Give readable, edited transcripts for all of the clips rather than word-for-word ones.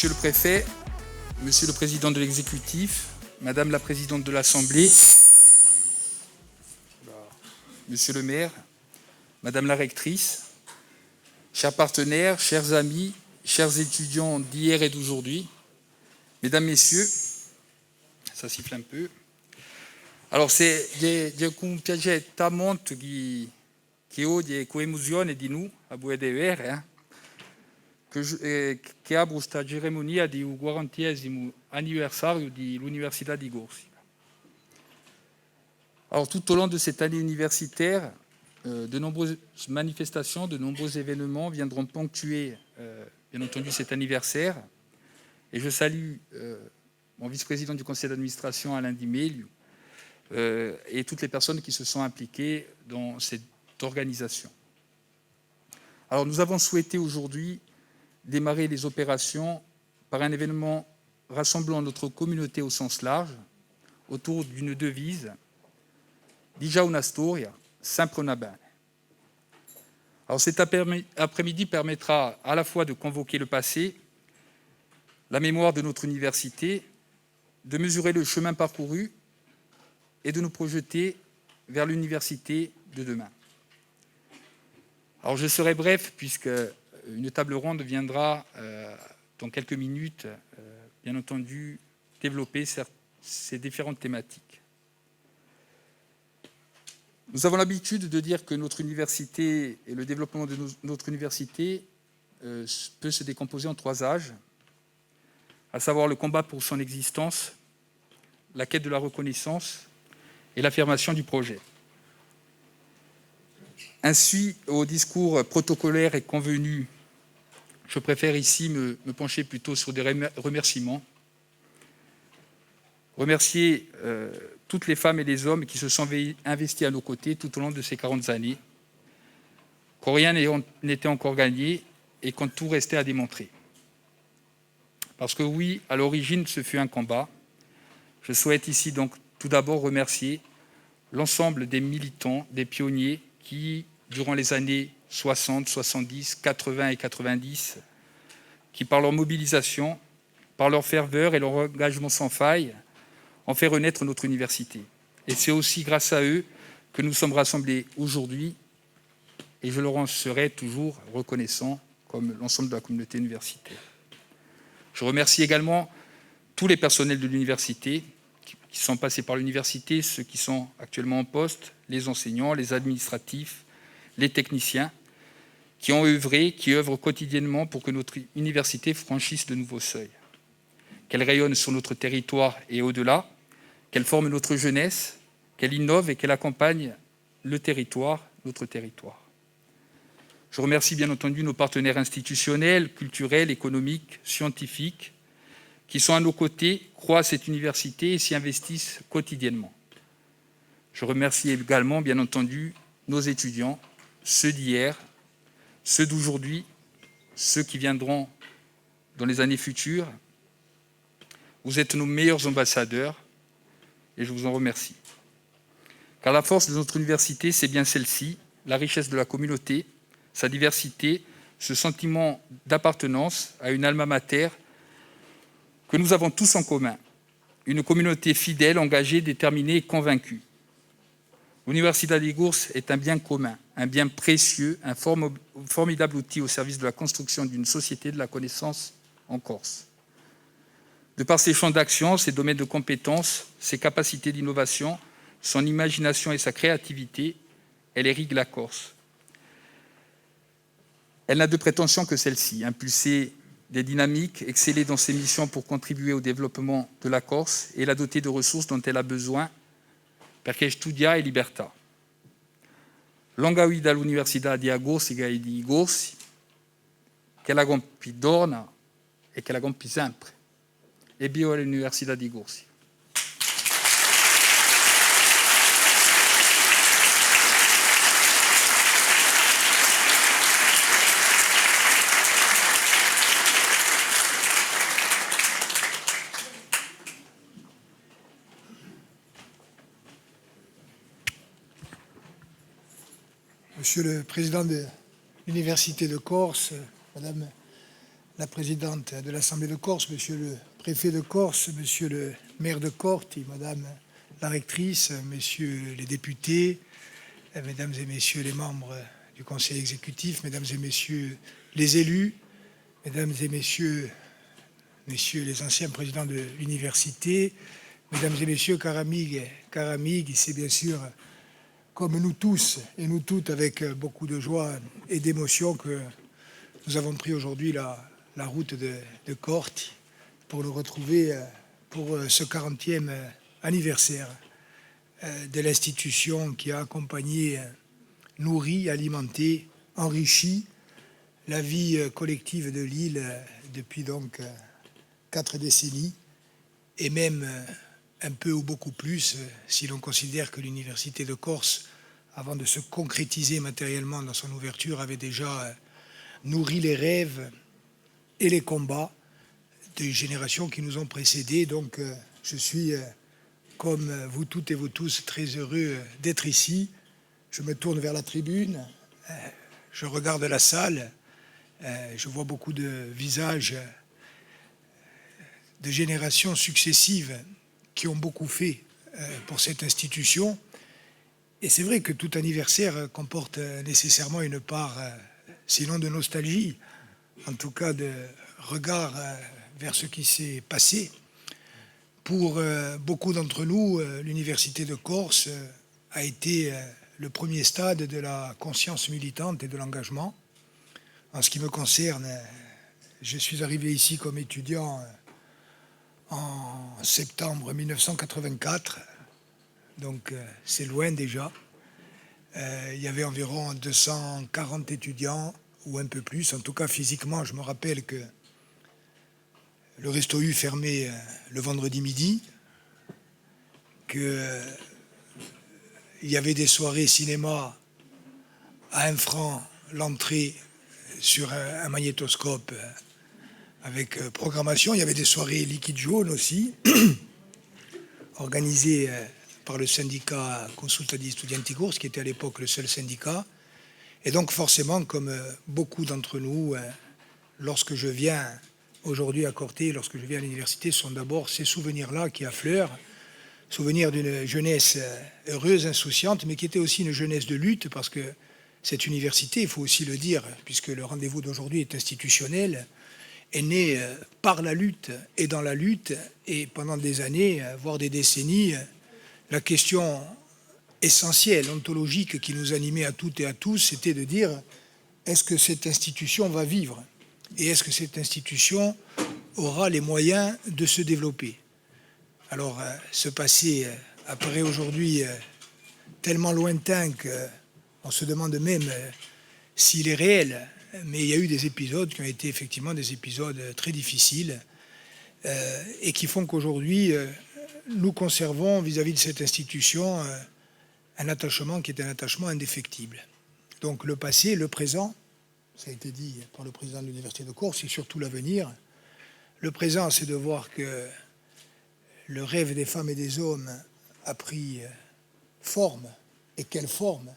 Monsieur le préfet, Monsieur le président de l'exécutif, Madame la présidente de l'Assemblée, Monsieur le maire, Madame la rectrice, chers partenaires, chers amis, chers étudiants d'hier et d'aujourd'hui, Mesdames, Messieurs, ça siffle un peu. Alors, c'est un piaget tellement che oggi coemusione di nous a Buedevere, che abro questa cerimonia di 40° anniversario dell'Università di Corsica. Alors, tout au long de cette année universitaire, de nombreuses manifestations, de nombreux événements viendront ponctuer, bien entendu, cet anniversaire. Et je salue mon vice-président du conseil d'administration, Alain Di Meglio, et toutes les personnes qui se sont impliquées dans cette organisation. Alors, nous avons souhaité aujourd'hui démarrer les opérations par un événement rassemblant notre communauté au sens large autour d'une devise « Déjà una storia, sempre una bene ». Alors, cet après-midi permettra à la fois de convoquer le passé, la mémoire de notre université, de mesurer le chemin parcouru et de nous projeter vers l'université de demain. Alors je serai bref puisque une table ronde viendra dans quelques minutes, bien entendu, développer ces différentes thématiques. Nous avons l'habitude de dire que notre université et le développement de notre université peut se décomposer en 3 âges, à savoir le combat pour son existence, la quête de la reconnaissance et l'affirmation du projet. Ainsi, au discours protocolaire et convenu, je préfère ici me pencher plutôt sur des remerciements. Remercier toutes les femmes et les hommes qui se sont investis à nos côtés tout au long de ces 40 années, quand rien n'était encore gagné et quand tout restait à démontrer. Parce que oui, à l'origine, ce fut un combat. Je souhaite ici donc tout d'abord remercier l'ensemble des militants, des pionniers qui, durant les années 60, 70, 80 et 90, qui par leur mobilisation, par leur ferveur et leur engagement sans faille, ont fait renaître notre université. Et c'est aussi grâce à eux que nous sommes rassemblés aujourd'hui, et je leur en serai toujours reconnaissant, comme l'ensemble de la communauté universitaire. Je remercie également tous les personnels de l'université qui sont passés par l'université, ceux qui sont actuellement en poste, les enseignants, les administratifs, les techniciens, qui ont œuvré, qui œuvrent quotidiennement pour que notre université franchisse de nouveaux seuils, qu'elle rayonne sur notre territoire et au-delà, qu'elle forme notre jeunesse, qu'elle innove et qu'elle accompagne le territoire, notre territoire. Je remercie bien entendu nos partenaires institutionnels, culturels, économiques, scientifiques, qui sont à nos côtés, croient à cette université et s'y investissent quotidiennement. Je remercie également, bien entendu, nos étudiants, ceux d'hier, ceux d'aujourd'hui, ceux qui viendront dans les années futures. Vous êtes nos meilleurs ambassadeurs et je vous en remercie. Car la force de notre université, c'est bien celle-ci, la richesse de la communauté, sa diversité, ce sentiment d'appartenance à une alma mater que nous avons tous en commun, une communauté fidèle, engagée, déterminée et convaincue. L'Università di Corsica est un bien commun, un bien précieux, un formidable outil au service de la construction d'une société de la connaissance en Corse. De par ses champs d'action, ses domaines de compétences, ses capacités d'innovation, son imagination et sa créativité, elle irrigue la Corse. Elle n'a de prétention que celle-ci, impulser des dynamiques, exceller dans ses missions pour contribuer au développement de la Corse et la doter de ressources dont elle a besoin, perché studia e libertà. Longa vita all'Università di Corsica e di Corsi, che la compi d'orna e che la compi sempre. E viva l'Università di Corsica. Monsieur le Président de l'Université de Corse, Madame la présidente de l'Assemblée de Corse, monsieur le préfet de Corse, monsieur le maire de Corti, madame la rectrice, messieurs les députés, mesdames et messieurs les membres du conseil exécutif, mesdames et messieurs les élus, mesdames et messieurs les anciens présidents de l'université, mesdames et messieurs, chers amis, c'est bien sûr, comme nous tous et nous toutes, avec beaucoup de joie et d'émotion que nous avons pris aujourd'hui la route de Corti pour nous retrouver pour ce 40e anniversaire de l'institution qui a accompagné, nourri, alimenté, enrichi la vie collective de l'île depuis donc 4 décennies, et même un peu ou beaucoup plus si l'on considère que l'Université de Corse, avant de se concrétiser matériellement dans son ouverture, avait déjà nourri les rêves et les combats des générations qui nous ont précédés. Donc je suis, comme vous toutes et vous tous, très heureux d'être ici. Je me tourne vers la tribune, je regarde la salle, je vois beaucoup de visages de générations successives qui ont beaucoup fait pour cette institution. Et c'est vrai que tout anniversaire comporte nécessairement une part, sinon de nostalgie, en tout cas de regard vers ce qui s'est passé. Pour beaucoup d'entre nous, l'Université de Corse a été le premier stade de la conscience militante et de l'engagement. En ce qui me concerne, je suis arrivé ici comme étudiant en septembre 1984, donc c'est loin déjà. Il y avait environ 240 étudiants, ou un peu plus. En tout cas, physiquement, je me rappelle que le Resto U fermait le vendredi midi, qu'il y avait des soirées cinéma à 1 franc l'entrée sur un magnétoscope avec programmation. Il y avait des soirées liquide jaune aussi, organisées par le syndicat Consulta di Studenti Corse, qui était à l'époque le seul syndicat. Et donc forcément, comme beaucoup d'entre nous, lorsque je viens aujourd'hui à Corti, lorsque je viens à l'université, ce sont d'abord ces souvenirs-là qui affleurent, souvenirs d'une jeunesse heureuse, insouciante, mais qui était aussi une jeunesse de lutte, parce que cette université, il faut aussi le dire, puisque le rendez-vous d'aujourd'hui est institutionnel, est née par la lutte et dans la lutte, et pendant des années, voire des décennies, la question essentielle, ontologique, qui nous animait à toutes et à tous, c'était de dire, est-ce que cette institution va vivre ? Et est-ce que cette institution aura les moyens de se développer ? Alors, ce passé apparaît aujourd'hui tellement lointain qu'on se demande même s'il est réel. Mais il y a eu des épisodes qui ont été effectivement des épisodes très difficiles et qui font qu'aujourd'hui, nous conservons vis-à-vis de cette institution un attachement qui est un attachement indéfectible. Donc le passé, le présent, ça a été dit par le président de l'Université de Corse, et surtout l'avenir. Le présent, c'est de voir que le rêve des femmes et des hommes a pris forme. Et quelle forme ?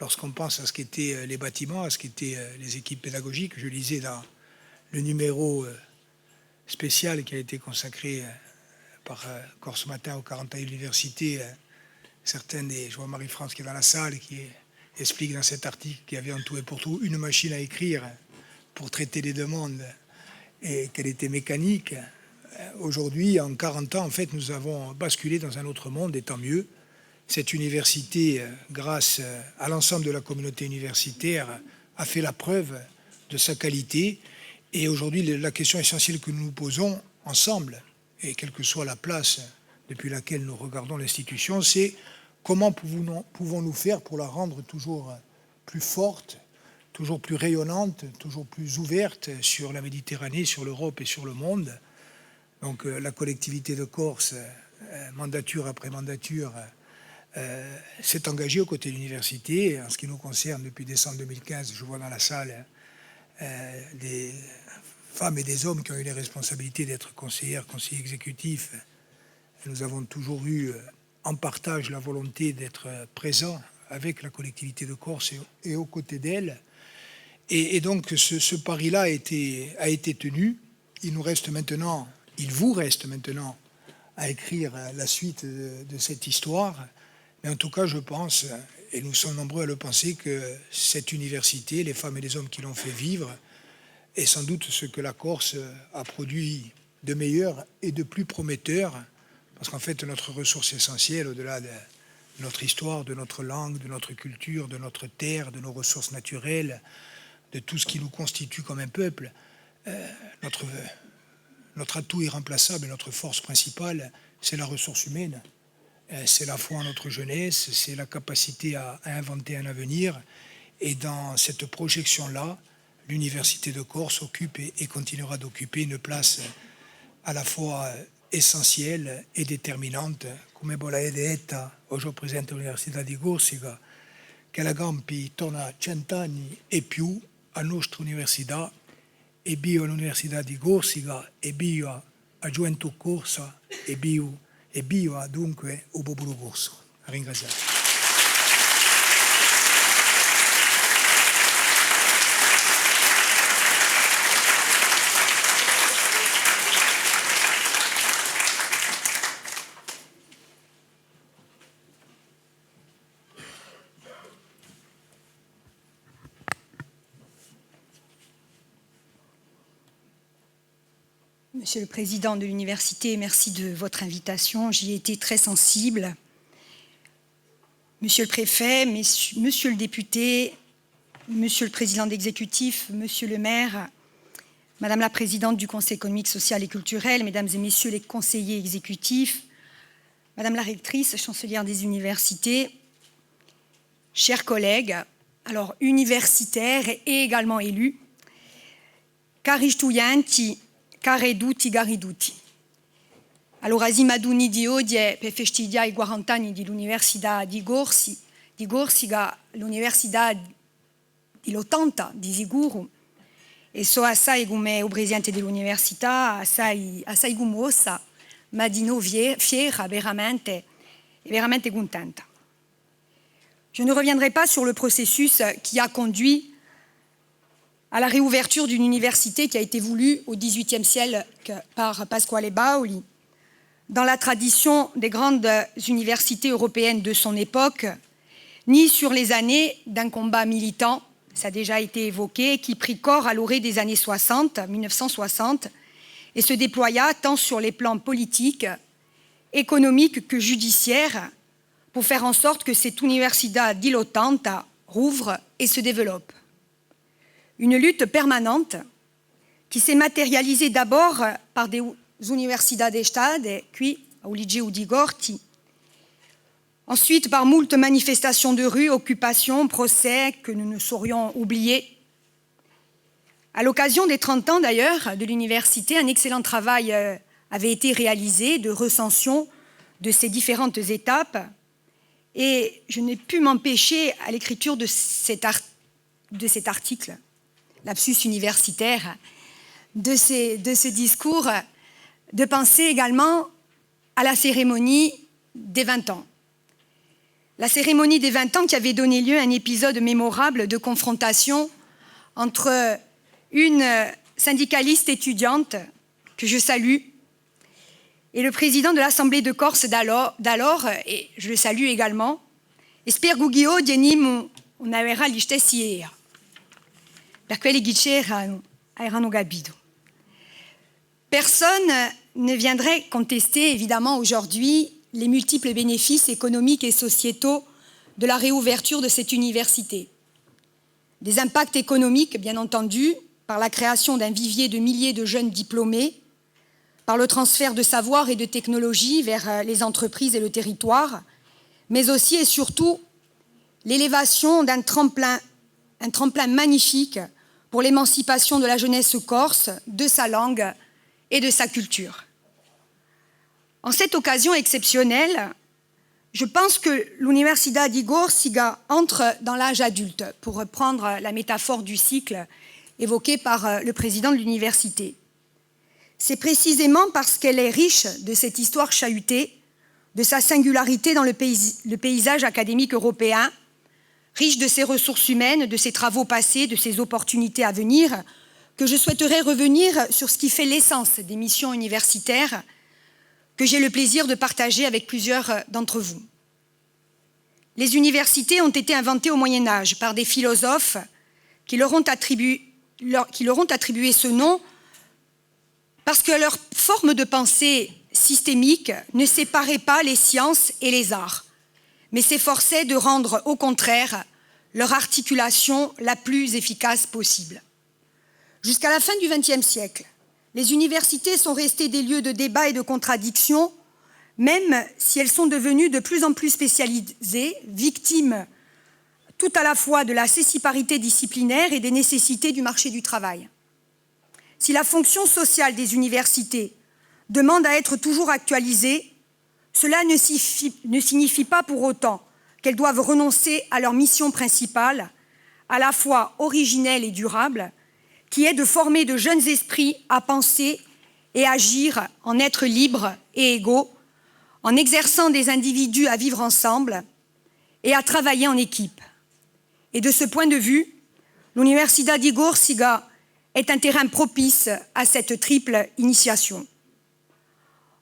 Lorsqu'on pense à ce qu'étaient les bâtiments, à ce qu'étaient les équipes pédagogiques. Je lisais dans le numéro spécial qui a été consacré par Corse Matin aux 40 ans de l'université, certains des... Je vois Marie-France qui est dans la salle, qui explique dans cet article qu'il y avait en tout et pour tout une machine à écrire pour traiter les demandes et qu'elle était mécanique. Aujourd'hui, en 40 ans, en fait, nous avons basculé dans un autre monde, et tant mieux. Cette université, grâce à l'ensemble de la communauté universitaire, a fait la preuve de sa qualité. Et aujourd'hui, la question essentielle que nous nous posons ensemble, et quelle que soit la place depuis laquelle nous regardons l'institution, c'est comment pouvons-nous faire pour la rendre toujours plus forte, toujours plus rayonnante, toujours plus ouverte sur la Méditerranée, sur l'Europe et sur le monde. Donc la collectivité de Corse, mandature après mandature, s'est engagée aux côtés de l'université. En ce qui nous concerne, depuis décembre 2015, je vois dans la salle des femmes et des hommes qui ont eu les responsabilités d'être conseillers exécutifs. Nous avons toujours eu en partage la volonté d'être présents avec la collectivité de Corse et aux côtés d'elle. Et donc ce pari-là a été tenu. Il vous reste maintenant à écrire la suite de cette histoire. Mais en tout cas, je pense, et nous sommes nombreux à le penser, que cette université, les femmes et les hommes qui l'ont fait vivre, est sans doute ce que la Corse a produit de meilleur et de plus prometteur, parce qu'en fait, notre ressource essentielle, au-delà de notre histoire, de notre langue, de notre culture, de notre terre, de nos ressources naturelles, de tout ce qui nous constitue comme un peuple, notre atout irremplaçable et notre force principale, c'est la ressource humaine. C'est la foi en notre jeunesse, c'est la capacité à inventer un avenir. Et dans cette projection-là, l'Université de Corse occupe et continuera d'occuper une place à la fois essentielle et déterminante. Come volete detta, oggi presente all'Università di Corsica, che la Campi torna 100 anni e più a nostra università, e bio all'Università di Corsica, e bio a Gioventù Corsa, e bio dunque o popolo corso. Ringraziamo. Monsieur le Président de l'Université, merci de votre invitation. J'y ai été très sensible. Monsieur le Préfet, Monsieur le Député, Monsieur le Président d'Exécutif, Monsieur le Maire, Madame la Présidente du Conseil économique, social et culturel, Mesdames et Messieurs les conseillers exécutifs, Madame la Rectrice, Chancelière des universités, chers collègues, alors universitaires et également élus, cari studianti, careduti gariduti. Allora, Simaduni di oggi per festeggiare i 40 anni dell'Università di Corsica, l'Università dell'80 di sicuro, e so assai come o presidente dell'Università, assai gumosa, ma di no fiera, veramente contenta. Je ne reviendrai pas sur le processus qui a conduit à la réouverture d'une université qui a été voulue au XVIIIe siècle par Pasquale Bauli. Dans la tradition des grandes universités européennes de son époque, ni sur les années d'un combat militant, ça a déjà été évoqué, qui prit corps à l'orée des années 1960, et se déploya tant sur les plans politiques, économiques que judiciaires, pour faire en sorte que cette università dilettante rouvre et se développe. Une lutte permanente qui s'est matérialisée d'abord par des universidades stade, puis au Liceo di Gorti, ensuite par moult manifestations de rue, occupations, procès que nous ne saurions oublier. À l'occasion des 30 ans d'ailleurs de l'université, un excellent travail avait été réalisé de recension de ces différentes étapes, et je n'ai pu m'empêcher à l'écriture de cet article, lapsus universitaire, de ce discours, de penser également à la cérémonie des 20 ans. La cérémonie des 20 ans qui avait donné lieu à un épisode mémorable de confrontation entre une syndicaliste étudiante, que je salue, et le président de l'Assemblée de Corse d'alors, et je le salue également, Esper Guggio Dienim un'avera gli stessi era, per quelli che erano capito. Personne ne viendrait contester, évidemment, aujourd'hui, les multiples bénéfices économiques et sociétaux de la réouverture de cette université. Des impacts économiques, bien entendu, par la création d'un vivier de milliers de jeunes diplômés, par le transfert de savoir et de technologies vers les entreprises et le territoire, mais aussi et surtout l'élévation d'un tremplin magnifique pour l'émancipation de la jeunesse corse, de sa langue et de sa culture. En cette occasion exceptionnelle, je pense que l'Università di Corsica entre dans l'âge adulte, pour reprendre la métaphore du cycle évoquée par le président de l'université. C'est précisément parce qu'elle est riche de cette histoire chahutée, de sa singularité dans le paysage académique européen, riche de ses ressources humaines, de ses travaux passés, de ses opportunités à venir, que je souhaiterais revenir sur ce qui fait l'essence des missions universitaires que j'ai le plaisir de partager avec plusieurs d'entre vous. Les universités ont été inventées au Moyen-Âge par des philosophes qui leur ont attribué ce nom parce que leur forme de pensée systémique ne séparait pas les sciences et les arts, mais s'efforçait de rendre au contraire leur articulation la plus efficace possible. Jusqu'à la fin du XXe siècle, les universités sont restées des lieux de débat et de contradiction, même si elles sont devenues de plus en plus spécialisées, victimes tout à la fois de la céciparité disciplinaire et des nécessités du marché du travail. Si la fonction sociale des universités demande à être toujours actualisée, cela ne signifie pas pour autant qu'elles doivent renoncer à leur mission principale, à la fois originelle et durable, qui est de former de jeunes esprits à penser et agir en êtres libres et égaux, en exerçant des individus à vivre ensemble et à travailler en équipe. Et de ce point de vue, l'Universidad Igorsiga est un terrain propice à cette triple initiation.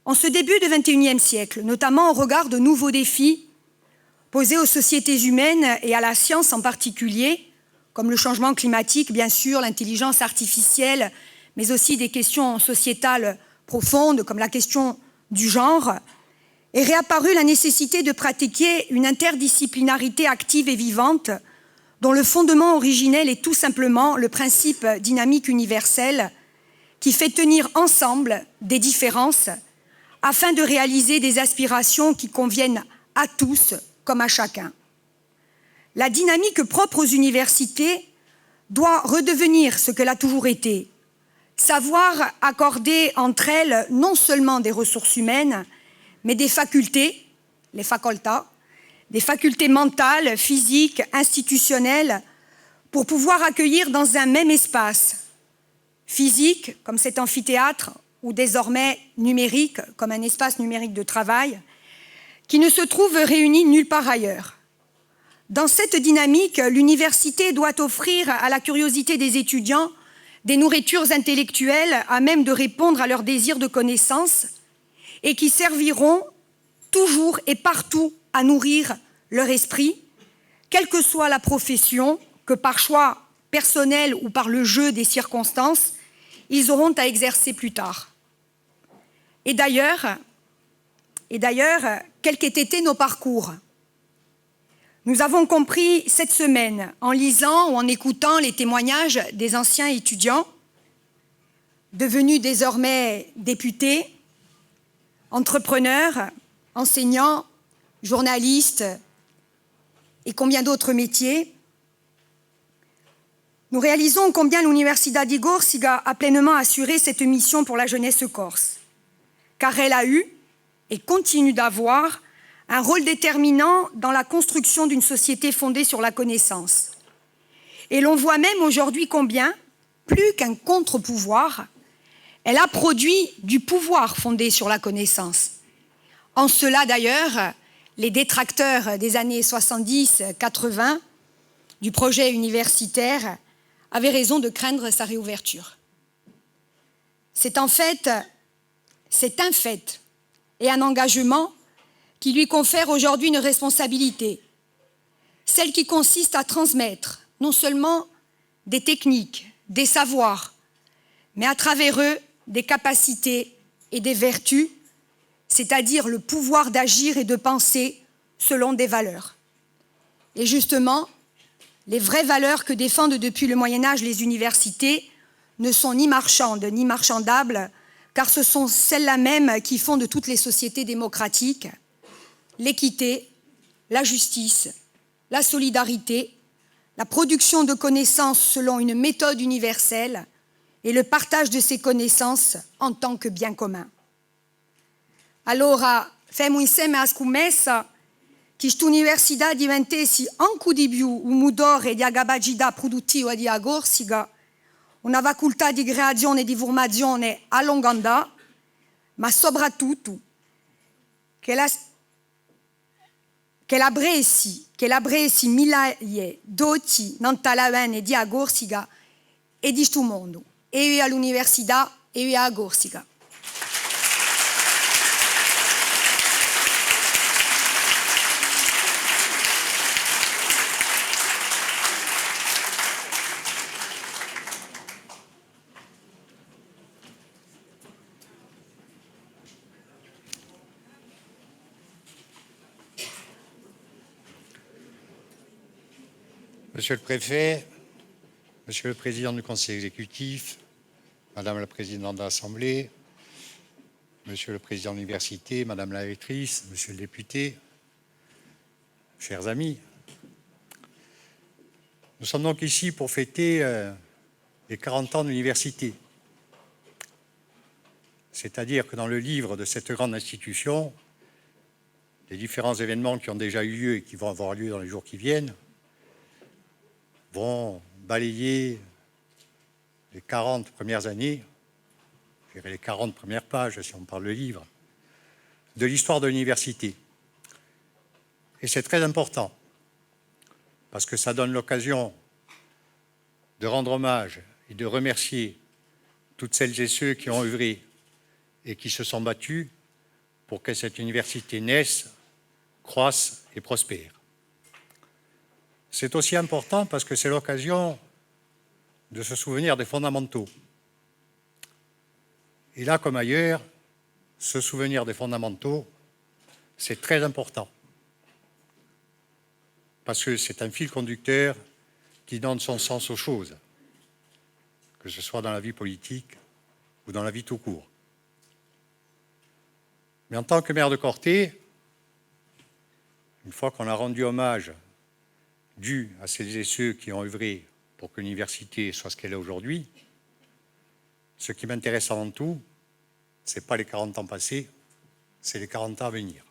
En ce début du XXIe siècle, notamment au regard de nouveaux défis posés aux sociétés humaines et à la science en particulier, comme le changement climatique, bien sûr, l'intelligence artificielle, mais aussi des questions sociétales profondes, comme la question du genre, est réapparue la nécessité de pratiquer une interdisciplinarité active et vivante, dont le fondement originel est tout simplement le principe dynamique universel qui fait tenir ensemble des différences afin de réaliser des aspirations qui conviennent à tous comme à chacun. La dynamique propre aux universités doit redevenir ce qu'elle a toujours été, savoir accorder entre elles non seulement des ressources humaines, mais des facultés, les facultà, des facultés mentales, physiques, institutionnelles, pour pouvoir accueillir dans un même espace, physique, comme cet amphithéâtre, ou désormais numérique, comme un espace numérique de travail, qui ne se trouve réuni nulle part ailleurs. Dans cette dynamique, l'université doit offrir à la curiosité des étudiants des nourritures intellectuelles à même de répondre à leurs désirs de connaissance et qui serviront toujours et partout à nourrir leur esprit, quelle que soit la profession que par choix personnel ou par le jeu des circonstances, ils auront à exercer plus tard. Et d'ailleurs, quels qu'aient été nos parcours? Nous avons compris cette semaine, en lisant ou en écoutant les témoignages des anciens étudiants, devenus désormais députés, entrepreneurs, enseignants, journalistes et combien d'autres métiers, nous réalisons combien l'Universidad Igorsiga a pleinement assuré cette mission pour la jeunesse corse, car elle a eu et continue d'avoir un rôle déterminant dans la construction d'une société fondée sur la connaissance. Et l'on voit même aujourd'hui combien, plus qu'un contre-pouvoir, elle a produit du pouvoir fondé sur la connaissance. En cela d'ailleurs, les détracteurs des années 70-80 du projet universitaire avaient raison de craindre sa réouverture. C'est un fait et un engagement qui lui confère aujourd'hui une responsabilité, celle qui consiste à transmettre non seulement des techniques, des savoirs, mais à travers eux des capacités et des vertus, c'est-à-dire le pouvoir d'agir et de penser selon des valeurs. Et justement, les vraies valeurs que défendent depuis le Moyen-Âge les universités ne sont ni marchandes ni marchandables, car ce sont celles-là même qui fondent toutes les sociétés démocratiques: l'équité, la justice, la solidarité, la production de connaissances selon une méthode universelle et le partage de ces connaissances en tant que bien commun. Allora, femo insieme a scommessa che quest'università diventasse anche di più un motore di capacità produttiva di Igorsiga, una facoltà di creazione e di formazione a lungo andare, ma soprattutto che che la Bresi migliaia doti non talavene di Agorsica e di sto mondo, e all'università e a Agorsica. Monsieur le Préfet, Monsieur le Président du Conseil exécutif, Madame la Présidente de l'Assemblée, Monsieur le Président de l'Université, Madame la Rectrice, Monsieur le Député, chers amis, nous sommes donc ici pour fêter les 40 ans de l'université. C'est-à-dire que dans le livre de cette grande institution, les différents événements qui ont déjà eu lieu et qui vont avoir lieu dans les jours qui viennent vont balayer les 40 premières années, je dirais les 40 premières pages, si on parle de livre, de l'histoire de l'université. Et c'est très important, parce que ça donne l'occasion de rendre hommage et de remercier toutes celles et ceux qui ont œuvré et qui se sont battus pour que cette université naisse, croisse et prospère. C'est aussi important parce que c'est l'occasion de se souvenir des fondamentaux. Et là, comme ailleurs, se souvenir des fondamentaux, c'est très important. Parce que c'est un fil conducteur qui donne son sens aux choses, que ce soit dans la vie politique ou dans la vie tout court. Mais en tant que maire de Corté, une fois qu'on a rendu hommage dû à celles et ceux qui ont œuvré pour que l'université soit ce qu'elle est aujourd'hui, ce qui m'intéresse avant tout, ce n'est pas les 40 ans passés, c'est les 40 ans à venir.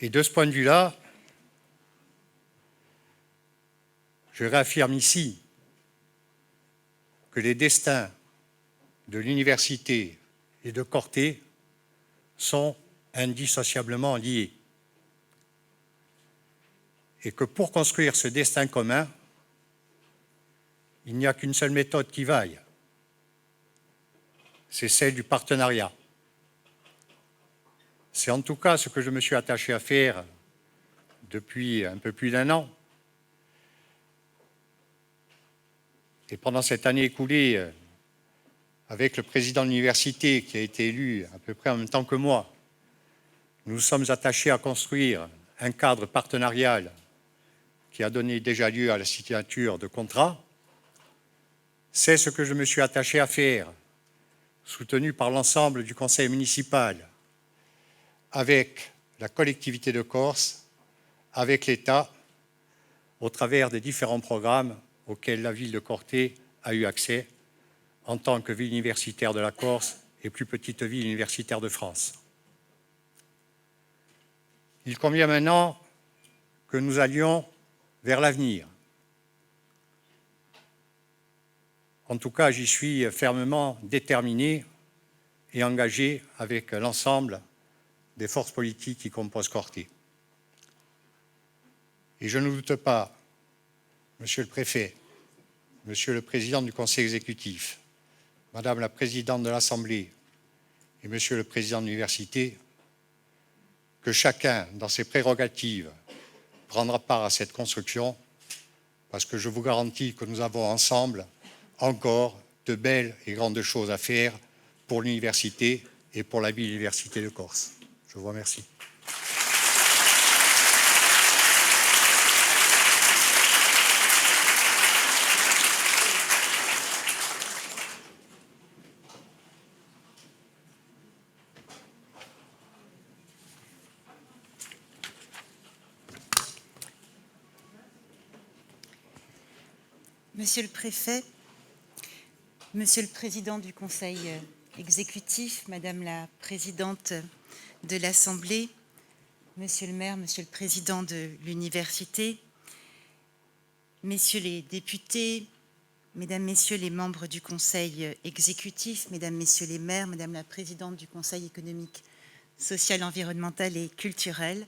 Et de ce point de vue-là, je réaffirme ici que les destins de l'université et de Corté sont indissociablement liés. Et que pour construire ce destin commun, il n'y a qu'une seule méthode qui vaille, c'est celle du partenariat. C'est en tout cas ce que je me suis attaché à faire depuis un peu plus d'1 an. Et pendant cette année écoulée, avec le président de l'université qui a été élu à peu près en même temps que moi, nous sommes attachés à construire un cadre partenarial qui a donné déjà lieu à la signature de contrats. C'est ce que je me suis attaché à faire, soutenu par l'ensemble du conseil municipal, avec la collectivité de Corse, avec l'État, au travers des différents programmes auxquels la ville de Corté a eu accès en tant que ville universitaire de la Corse et plus petite ville universitaire de France. Il convient maintenant que nous allions vers l'avenir. En tout cas, j'y suis fermement déterminé et engagé avec l'ensemble des forces politiques qui composent Corté. Et je ne doute pas, Monsieur le Préfet, Monsieur le Président du Conseil exécutif, Madame la Présidente de l'Assemblée et Monsieur le Président de l'Université, que chacun, dans ses prérogatives, prendra part à cette construction, parce que je vous garantis que nous avons ensemble encore de belles et grandes choses à faire pour l'université et pour la ville université de Corse. Je vous remercie. Monsieur le Préfet, Monsieur le Président du Conseil exécutif, Madame la Présidente de l'Assemblée, Monsieur le maire, Monsieur le Président de l'Université, Messieurs les députés, Mesdames, Messieurs les membres du Conseil exécutif, Mesdames, Messieurs les maires, Madame la Présidente du Conseil économique, sociale, environnementale et culturelle,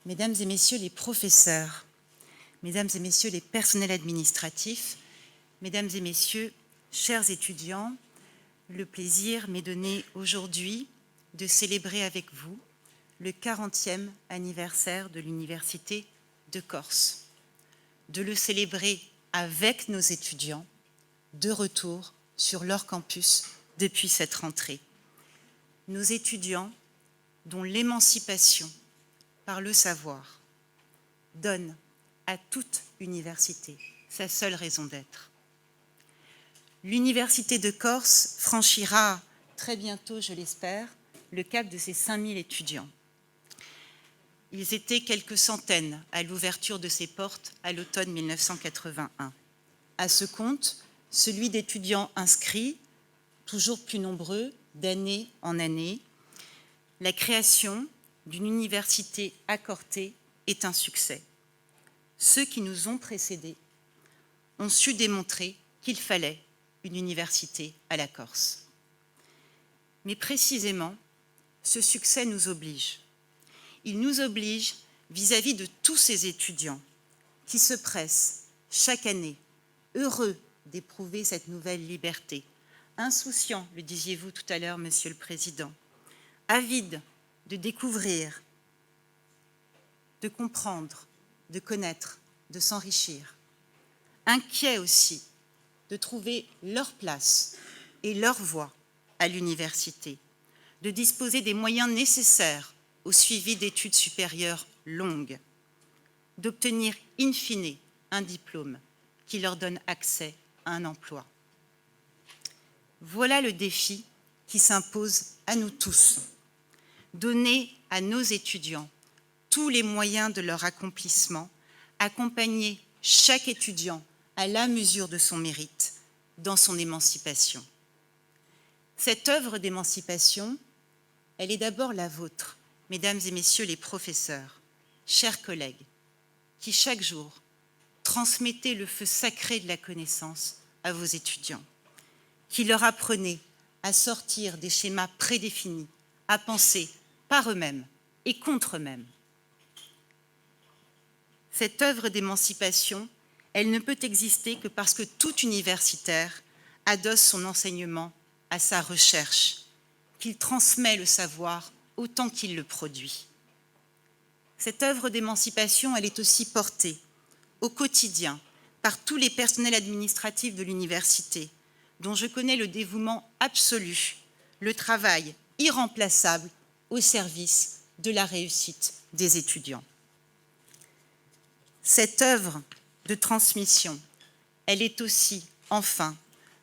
mesdames et messieurs les professeurs, mesdames et messieurs les personnels administratifs, mesdames et messieurs, chers étudiants, le plaisir m'est donné aujourd'hui de célébrer avec vous le 40e anniversaire de l'Université de Corse, de le célébrer avec nos étudiants, de retour sur leur campus depuis cette rentrée. Nos étudiants dont l'émancipation par le savoir donne à toute université sa seule raison d'être. L'Université de Corse franchira très bientôt, je l'espère, le cap de ses 5000 étudiants. Ils étaient quelques centaines à l'ouverture de ses portes à l'automne 1981. À ce compte, celui d'étudiants inscrits, toujours plus nombreux d'année en année. La création d'une université à Corté est un succès. Ceux qui nous ont précédés ont su démontrer qu'il fallait une université à la Corse. Mais précisément, ce succès nous oblige. Il nous oblige vis-à-vis de tous ces étudiants qui se pressent chaque année, heureux d'éprouver cette nouvelle liberté, insouciants, le disiez-vous tout à l'heure, Monsieur le Président, avides de découvrir, de comprendre, de connaître, de s'enrichir, inquiets aussi de trouver leur place et leur voie à l'université, de disposer des moyens nécessaires au suivi d'études supérieures longues, d'obtenir in fine un diplôme qui leur donne accès à un emploi. Voilà le défi qui s'impose à nous tous. Donner à nos étudiants tous les moyens de leur accomplissement, accompagner chaque étudiant à la mesure de son mérite dans son émancipation. Cette œuvre d'émancipation, elle est d'abord la vôtre, mesdames et messieurs les professeurs, chers collègues, qui chaque jour transmettez le feu sacré de la connaissance à vos étudiants, qui leur apprenez à sortir des schémas prédéfinis, à penser par eux-mêmes et contre eux-mêmes. Cette œuvre d'émancipation, elle ne peut exister que parce que tout universitaire adosse son enseignement à sa recherche, qu'il transmet le savoir autant qu'il le produit. Cette œuvre d'émancipation, elle est aussi portée au quotidien par tous les personnels administratifs de l'université, dont je connais le dévouement absolu, le travail irremplaçable au service de la réussite des étudiants. Cette œuvre de transmission, elle est aussi, enfin,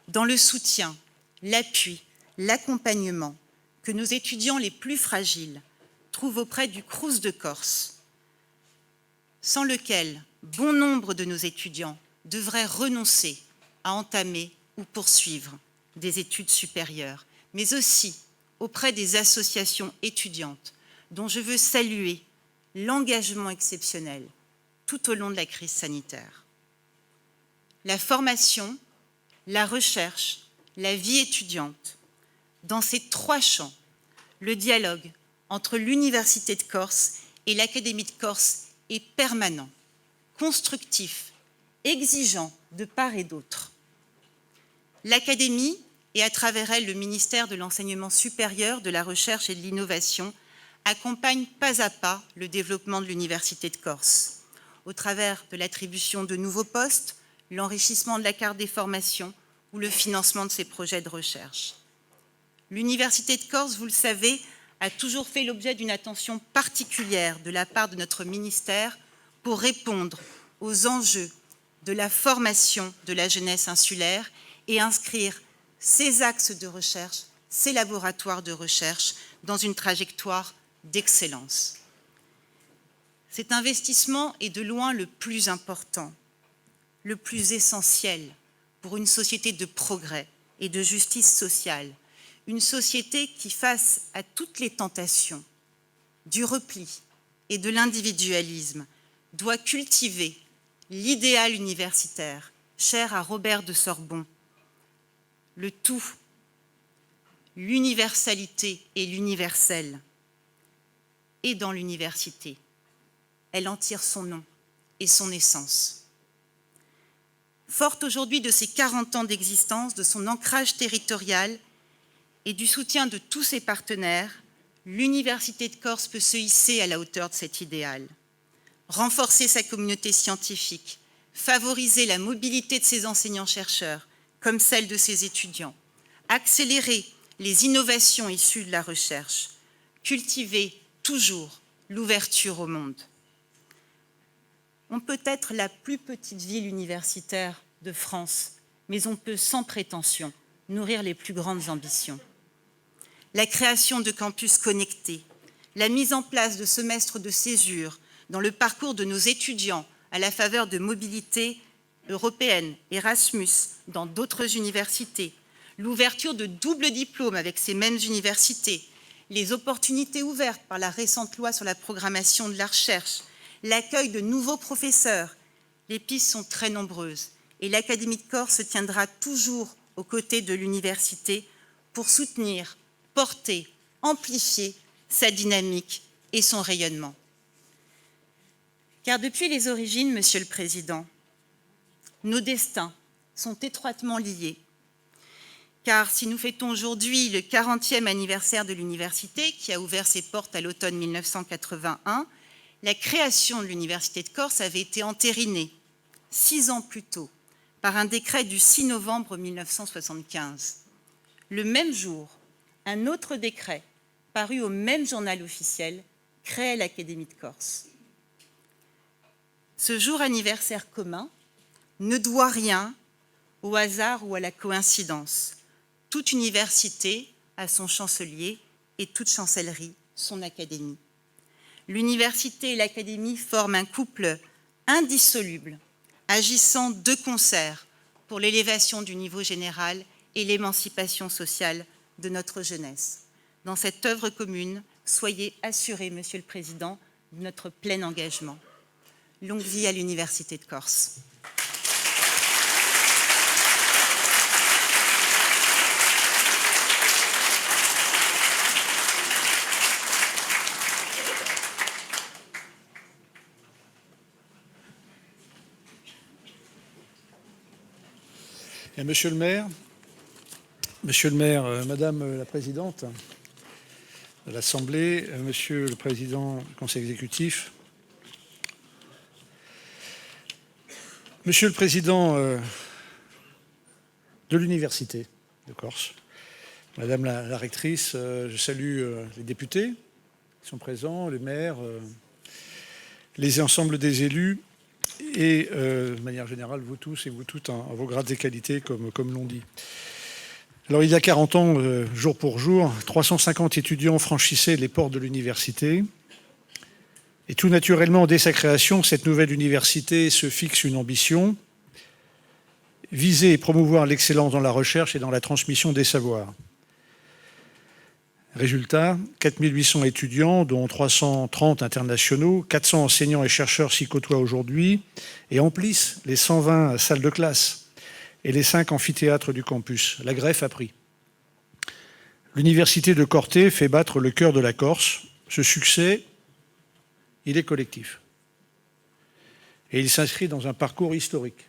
dans le soutien, l'appui, l'accompagnement que nos étudiants les plus fragiles trouvent auprès du Crous de Corse, sans lequel bon nombre de nos étudiants devraient renoncer à entamer ou poursuivre des études supérieures, mais aussi auprès des associations étudiantes dont je veux saluer l'engagement exceptionnel tout au long de la crise sanitaire. La formation, la recherche, la vie étudiante, dans ces trois champs, le dialogue entre l'Université de Corse et l'Académie de Corse est permanent, constructif, exigeant de part et d'autre. L'Académie, et à travers elle le ministère de l'Enseignement supérieur, de la Recherche et de l'Innovation, accompagne pas à pas le développement de l'Université de Corse, au travers de l'attribution de nouveaux postes, l'enrichissement de la carte des formations ou le financement de ses projets de recherche. L'Université de Corse, vous le savez, a toujours fait l'objet d'une attention particulière de la part de notre ministère pour répondre aux enjeux de la formation de la jeunesse insulaire et inscrire ses axes de recherche, ses laboratoires de recherche dans une trajectoire d'excellence. Cet investissement est de loin le plus important, le plus essentiel pour une société de progrès et de justice sociale, une société qui, face à toutes les tentations du repli et de l'individualisme, doit cultiver l'idéal universitaire, cher à Robert de Sorbon, le tout, l'universalité et l'universel, et dans l'université. Elle en tire son nom et son essence. Forte aujourd'hui de ses 40 ans d'existence, de son ancrage territorial et du soutien de tous ses partenaires, l'Université de Corse peut se hisser à la hauteur de cet idéal. Renforcer sa communauté scientifique, favoriser la mobilité de ses enseignants-chercheurs, comme celle de ses étudiants, accélérer les innovations issues de la recherche, cultiver toujours l'ouverture au monde. On peut être la plus petite ville universitaire de France, mais on peut sans prétention nourrir les plus grandes ambitions. La création de campus connectés, la mise en place de semestres de césure dans le parcours de nos étudiants à la faveur de mobilité européenne, Erasmus, dans d'autres universités, l'ouverture de doubles diplômes avec ces mêmes universités, les opportunités ouvertes par la récente loi sur la programmation de la recherche, l'accueil de nouveaux professeurs. Les pistes sont très nombreuses et l'Académie de Corse se tiendra toujours aux côtés de l'université pour soutenir, porter, amplifier sa dynamique et son rayonnement. Car depuis les origines, Monsieur le Président, nos destins sont étroitement liés. Car si nous fêtons aujourd'hui le 40e anniversaire de l'université, qui a ouvert ses portes à l'automne 1981, la création de l'Université de Corse avait été entérinée 6 ans plus tôt par un décret du 6 novembre 1975. Le même jour, un autre décret, paru au même journal officiel, créait l'Académie de Corse. Ce jour anniversaire commun ne doit rien au hasard ou à la coïncidence. Toute université a son chancelier et toute chancellerie son académie. L'université et l'académie forment un couple indissoluble, agissant de concert pour l'élévation du niveau général et l'émancipation sociale de notre jeunesse. Dans cette œuvre commune, soyez assurés, Monsieur le Président, de notre plein engagement. Longue vie à l'Université de Corse. Et Monsieur le maire, Madame la Présidente de l'Assemblée, Monsieur le Président du Conseil exécutif, Monsieur le Président de l'Université de Corse, Madame la rectrice, je salue les députés qui sont présents, les maires, les ensembles des élus et, de manière générale, vous tous et vous toutes en vos grades et qualités, comme l'on dit. Alors, il y a 40 ans, jour pour jour, 350 étudiants franchissaient les portes de l'université. Et tout naturellement, dès sa création, cette nouvelle université se fixe une ambition, viser et promouvoir l'excellence dans la recherche et dans la transmission des savoirs. Résultat, 4800 étudiants, dont 330 internationaux, 400 enseignants et chercheurs s'y côtoient aujourd'hui et emplissent les 120 salles de classe et les 5 amphithéâtres du campus. La greffe a pris. L'université de Corte fait battre le cœur de la Corse. Ce succès, il est collectif. Et il s'inscrit dans un parcours historique.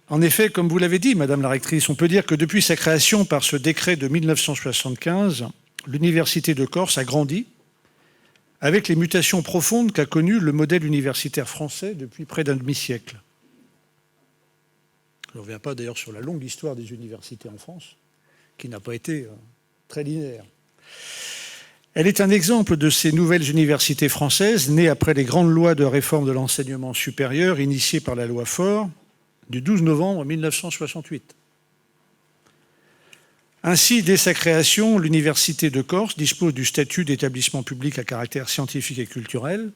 En effet, comme vous l'avez dit, Madame la rectrice, on peut dire que depuis sa création par ce décret de 1975, l'Université de Corse a grandi avec les mutations profondes qu'a connues le modèle universitaire français depuis près d'un demi-siècle. Je ne reviens pas d'ailleurs sur la longue histoire des universités en France, qui n'a pas été très linéaire. Elle est un exemple de ces nouvelles universités françaises, nées après les grandes lois de réforme de l'enseignement supérieur, initiées par la loi Faure, du 12 novembre 1968. Ainsi, dès sa création, l'Université de Corse dispose du statut d'établissement public à caractère scientifique et culturel,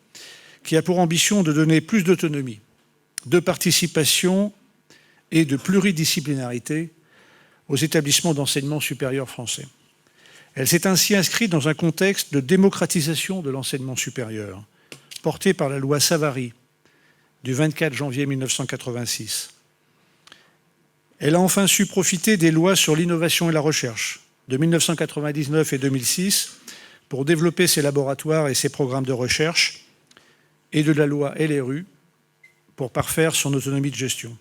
qui a pour ambition de donner plus d'autonomie, de participation et de pluridisciplinarité aux établissements d'enseignement supérieur français. Elle s'est ainsi inscrite dans un contexte de démocratisation de l'enseignement supérieur, porté par la loi Savary du 24 janvier 1986. Elle a enfin su profiter des lois sur l'innovation et la recherche de 1999 et 2006 pour développer ses laboratoires et ses programmes de recherche, et de la loi LRU pour parfaire son autonomie de gestion.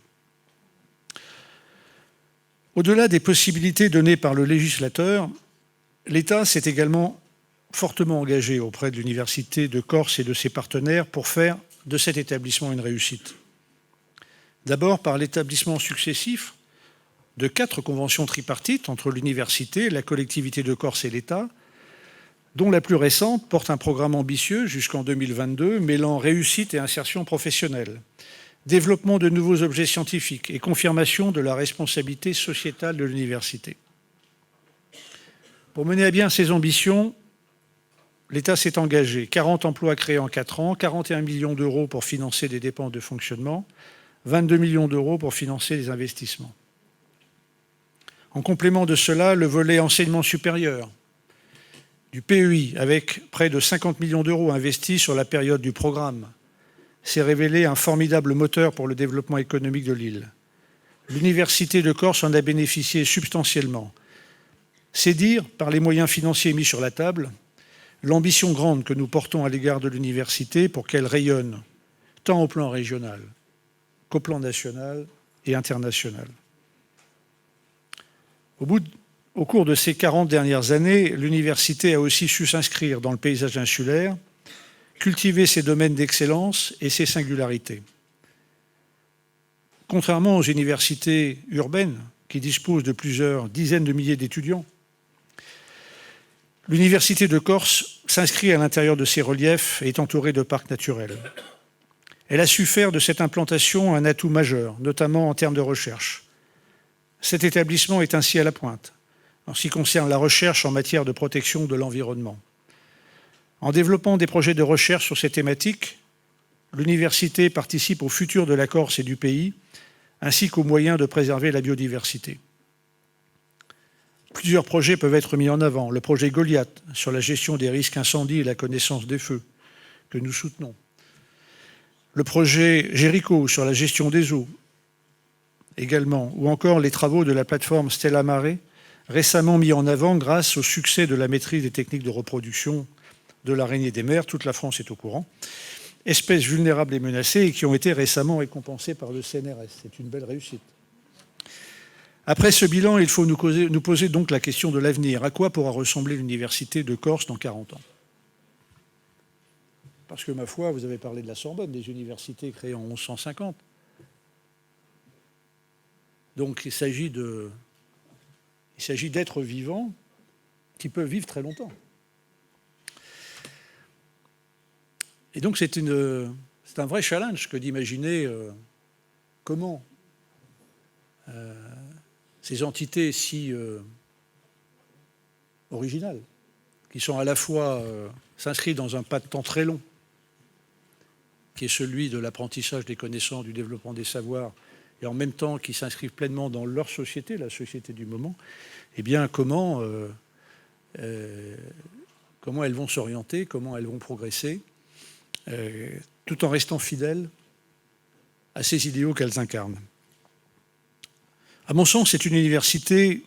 Au-delà des possibilités données par le législateur, l'État s'est également fortement engagé auprès de l'Université de Corse et de ses partenaires pour faire de cet établissement une réussite. D'abord par l'établissement successif de 4 conventions tripartites entre l'université, la collectivité de Corse et l'État, dont la plus récente porte un programme ambitieux jusqu'en 2022, mêlant réussite et insertion professionnelle, développement de nouveaux objets scientifiques et confirmation de la responsabilité sociétale de l'université. Pour mener à bien ces ambitions, l'État s'est engagé. 40 emplois créés en 4 ans, 41 millions d'euros pour financer des dépenses de fonctionnement, 22 millions d'euros pour financer des investissements. En complément de cela, le volet enseignement supérieur du PEI, avec près de 50 millions d'euros investis sur la période du programme, s'est révélé un formidable moteur pour le développement économique de l'île. L'Université de Corse en a bénéficié substantiellement. C'est dire, par les moyens financiers mis sur la table, l'ambition grande que nous portons à l'égard de l'université pour qu'elle rayonne, tant au plan régional qu'au plan national et international. Au cours de ces 40 dernières années, l'université a aussi su s'inscrire dans le paysage insulaire, cultiver ses domaines d'excellence et ses singularités. Contrairement aux universités urbaines qui disposent de plusieurs dizaines de milliers d'étudiants, l'Université de Corse s'inscrit à l'intérieur de ses reliefs et est entourée de parcs naturels. Elle a su faire de cette implantation un atout majeur, notamment en termes de recherche. Cet établissement est ainsi à la pointe en ce qui concerne la recherche en matière de protection de l'environnement. En développant des projets de recherche sur ces thématiques, l'université participe au futur de la Corse et du pays, ainsi qu'aux moyens de préserver la biodiversité. Plusieurs projets peuvent être mis en avant. Le projet Goliath sur la gestion des risques incendies et la connaissance des feux, que nous soutenons. Le projet Jéricho sur la gestion des eaux, également, ou encore les travaux de la plateforme Stella Mare, récemment mis en avant grâce au succès de la maîtrise des techniques de reproduction de l'araignée des mers, toute la France est au courant, espèces vulnérables et menacées et qui ont été récemment récompensées par le CNRS. C'est une belle réussite. Après ce bilan, il faut nous poser donc la question de l'avenir. À quoi pourra ressembler l'Université de Corse dans 40 ans ? Parce que, ma foi, vous avez parlé de la Sorbonne, des universités créées en 1150. Donc il s'agit d'êtres vivants qui peuvent vivre très longtemps. Et donc c'est un vrai challenge que d'imaginer comment ces entités si originales, qui sont à la fois s'inscrivent dans un pas de temps très long, qui est celui de l'apprentissage des connaissances, du développement des savoirs, et en même temps qui s'inscrivent pleinement dans leur société, la société du moment, eh bien comment elles vont s'orienter, comment elles vont progresser, tout en restant fidèles à ces idéaux qu'elles incarnent. À mon sens, c'est une université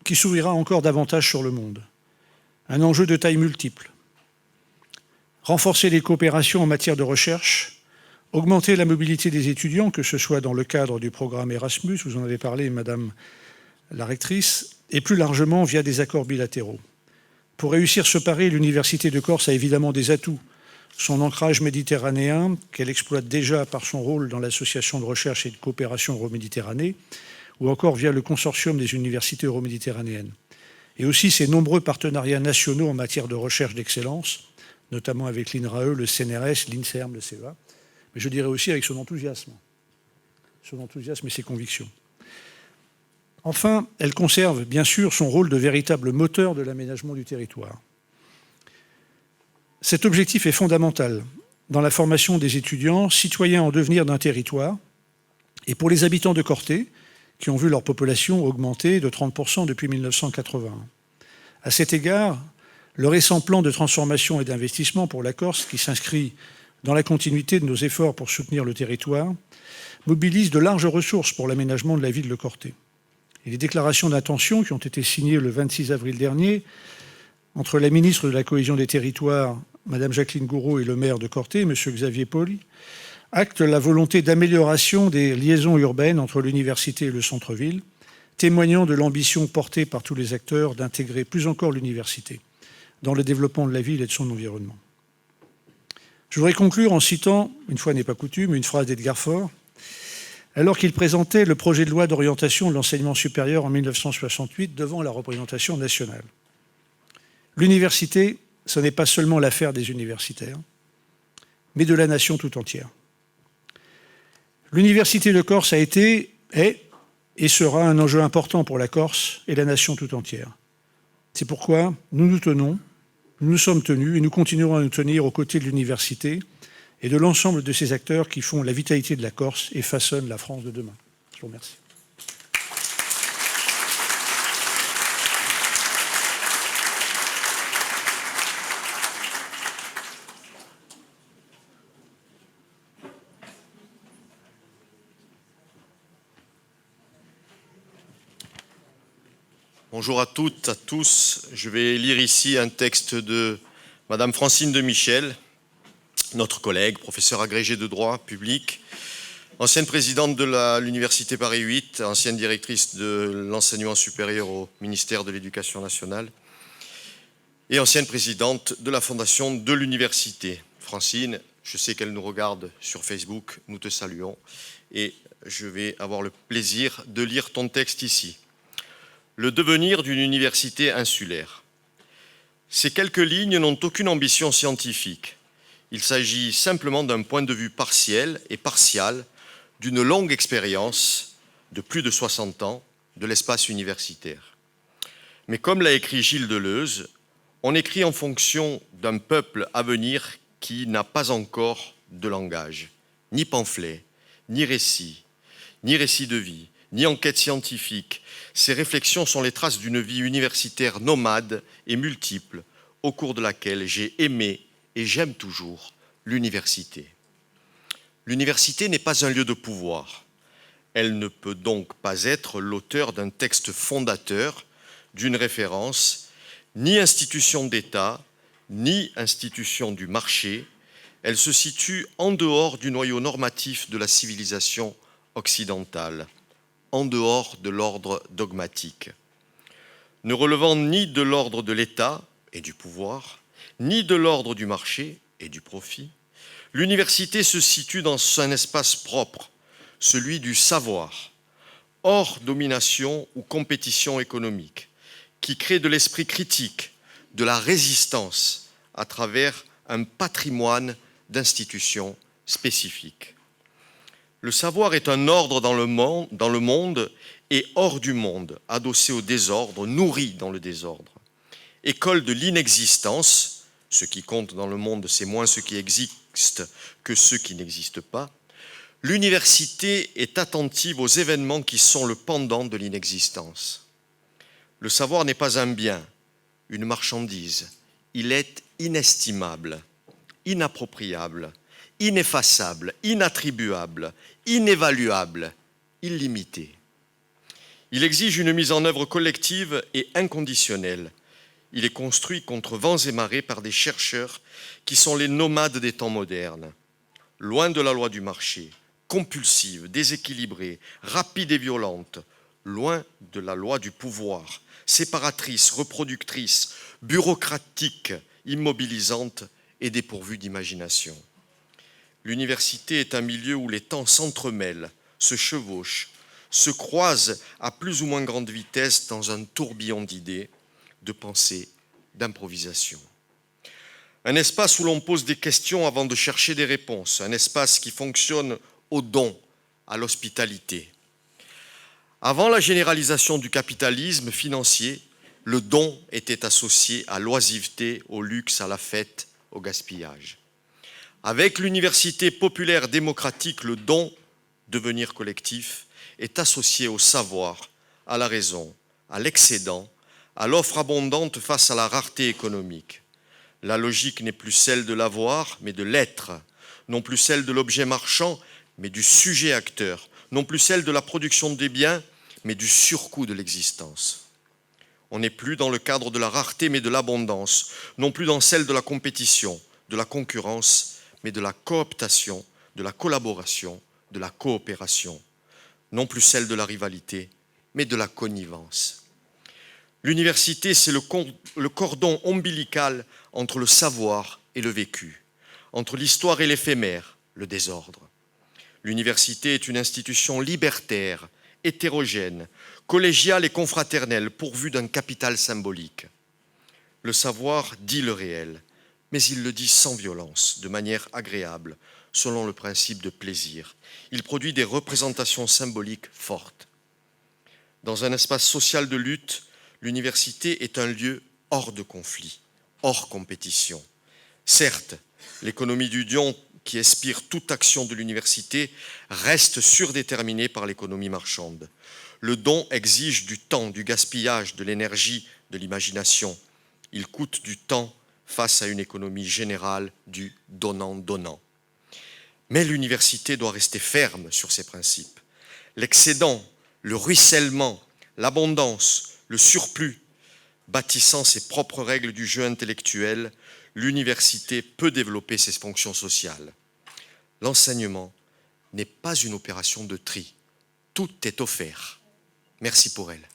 qui s'ouvrira encore davantage sur le monde. Un enjeu de taille multiple. Renforcer les coopérations en matière de recherche, augmenter la mobilité des étudiants, que ce soit dans le cadre du programme Erasmus, vous en avez parlé, Madame la rectrice, et plus largement via des accords bilatéraux. Pour réussir ce pari, l'Université de Corse a évidemment des atouts. Son ancrage méditerranéen, qu'elle exploite déjà par son rôle dans l'association de recherche et de coopération Euroméditerranée, ou encore via le consortium des universités euroméditerranéennes. Et aussi ses nombreux partenariats nationaux en matière de recherche d'excellence, notamment avec l'INRAE, le CNRS, l'INSERM, le CEA, mais je dirais aussi avec son enthousiasme et ses convictions. Enfin, elle conserve bien sûr son rôle de véritable moteur de l'aménagement du territoire. Cet objectif est fondamental dans la formation des étudiants, citoyens en devenir d'un territoire, et pour les habitants de Corté, qui ont vu leur population augmenter de 30% depuis 1981. À cet égard, le récent plan de transformation et d'investissement pour la Corse, qui s'inscrit dans la continuité de nos efforts pour soutenir le territoire, mobilise de larges ressources pour l'aménagement de la ville de Corté. Et les déclarations d'intention qui ont été signées le 26 avril dernier entre la ministre de la Cohésion des Territoires, Mme Jacqueline Gouraud, et le maire de Corté, M. Xavier Poli, acte la volonté d'amélioration des liaisons urbaines entre l'université et le centre-ville, témoignant de l'ambition portée par tous les acteurs d'intégrer plus encore l'université dans le développement de la ville et de son environnement. Je voudrais conclure en citant, une fois n'est pas coutume, une phrase d'Edgar Faure, alors qu'il présentait le projet de loi d'orientation de l'enseignement supérieur en 1968 devant la représentation nationale. L'université, ce n'est pas seulement l'affaire des universitaires, mais de la nation tout entière. L'Université de Corse a été, est et sera un enjeu important pour la Corse et la nation tout entière. C'est pourquoi nous nous tenons, nous nous sommes tenus et nous continuerons à nous tenir aux côtés de l'université et de l'ensemble de ces acteurs qui font la vitalité de la Corse et façonnent la France de demain. Je vous remercie. Bonjour à toutes, à tous. Je vais lire ici un texte de Madame Francine de Michel, notre collègue, professeure agrégée de droit public, ancienne présidente de l'Université Paris 8, ancienne directrice de l'enseignement supérieur au ministère de l'Éducation nationale et ancienne présidente de la fondation de l'université. Francine, je sais qu'elle nous regarde sur Facebook, nous te saluons et je vais avoir le plaisir de lire ton texte ici. Le devenir d'une université insulaire. Ces quelques lignes n'ont aucune ambition scientifique. Il s'agit simplement d'un point de vue partiel et partial d'une longue expérience de plus de 60 ans de l'espace universitaire. Mais comme l'a écrit Gilles Deleuze, on écrit en fonction d'un peuple à venir qui n'a pas encore de langage, ni pamphlet, ni récit de vie, ni enquête scientifique. Ces réflexions sont les traces d'une vie universitaire nomade et multiple, au cours de laquelle j'ai aimé et j'aime toujours l'université. L'université n'est pas un lieu de pouvoir. Elle ne peut donc pas être l'auteur d'un texte fondateur, d'une référence, ni institution d'État, ni institution du marché. Elle se situe en dehors du noyau normatif de la civilisation occidentale, en dehors de l'ordre dogmatique. Ne relevant ni de l'ordre de l'État et du pouvoir, ni de l'ordre du marché et du profit, l'université se situe dans un espace propre, celui du savoir, hors domination ou compétition économique, qui crée de l'esprit critique, de la résistance à travers un patrimoine d'institutions spécifiques. Le savoir est un ordre dans le monde et hors du monde, adossé au désordre, nourri dans le désordre. École de l'inexistence, ce qui compte dans le monde, c'est moins ce qui existe que ce qui n'existe pas. L'université est attentive aux événements qui sont le pendant de l'inexistence. Le savoir n'est pas un bien, une marchandise. Il est inestimable, inappropriable, ineffaçable, inattribuable, inévaluable, illimité. Il exige une mise en œuvre collective et inconditionnelle. Il est construit contre vents et marées par des chercheurs qui sont les nomades des temps modernes. Loin de la loi du marché, compulsive, déséquilibrée, rapide et violente, loin de la loi du pouvoir, séparatrice, reproductrice, bureaucratique, immobilisante et dépourvue d'imagination. L'université est un milieu où les temps s'entremêlent, se chevauchent, se croisent à plus ou moins grande vitesse dans un tourbillon d'idées, de pensées, d'improvisation. Un espace où l'on pose des questions avant de chercher des réponses, un espace qui fonctionne au don, à l'hospitalité. Avant la généralisation du capitalisme financier, le don était associé à l'oisiveté, au luxe, à la fête, au gaspillage. Avec l'université populaire démocratique, le don, devenir collectif, est associé au savoir, à la raison, à l'excédent, à l'offre abondante face à la rareté économique. La logique n'est plus celle de l'avoir, mais de l'être, non plus celle de l'objet marchand, mais du sujet acteur, non plus celle de la production des biens, mais du surcoût de l'existence. On n'est plus dans le cadre de la rareté, mais de l'abondance, non plus dans celle de la compétition, de la concurrence, mais de la cooptation, de la collaboration, de la coopération, non plus celle de la rivalité, mais de la connivence. L'université, c'est le cordon ombilical entre le savoir et le vécu, entre l'histoire et l'éphémère, le désordre. L'université est une institution libertaire, hétérogène, collégiale et confraternelle, pourvue d'un capital symbolique. Le savoir dit le réel, mais il le dit sans violence, de manière agréable, selon le principe de plaisir. Il produit des représentations symboliques fortes. Dans un espace social de lutte, l'université est un lieu hors de conflit, hors compétition. Certes, l'économie du don qui inspire toute action de l'université reste surdéterminée par l'économie marchande. Le don exige du temps, du gaspillage, de l'énergie, de l'imagination. Il coûte du temps face à une économie générale du donnant-donnant. Mais l'université doit rester ferme sur ses principes. L'excédent, le ruissellement, l'abondance, le surplus, bâtissant ses propres règles du jeu intellectuel, l'université peut développer ses fonctions sociales. L'enseignement n'est pas une opération de tri. Tout est offert. Merci pour elle.